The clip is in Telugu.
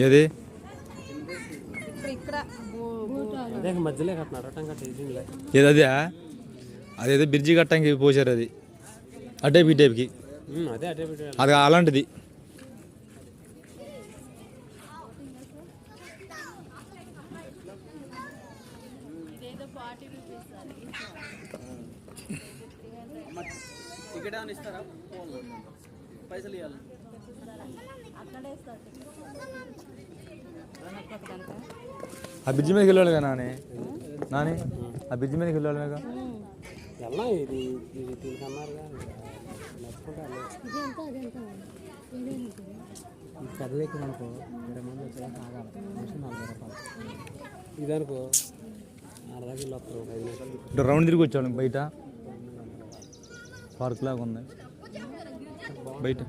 ఏది మధ్యలో కట్టినారు ఏది అదే అదేదో బ్రిడ్జి కట్టడానికి పోసారు అది అటేపు ఇటేపుకి అది అలాంటిది పైసలు ఇవ్వాలి ఆ బ్రిడ్జి మీదకి వెళ్ళాలిగా నాని ఆ బ్రిడ్జి మీదకి వెళ్ళాలిగా ఎలా ఇది ఇది తీసుకున్నారుగా చదివేకి అనుకో 20 మంది వచ్చేదాకా ఆగాలి 40 రూపాయలు ఇదనుకో 6 కిలో 5 నిమిషాలు రౌండ్ తిరిగి వచ్చాను బయట పార్క్ లాగా ఉంది బయట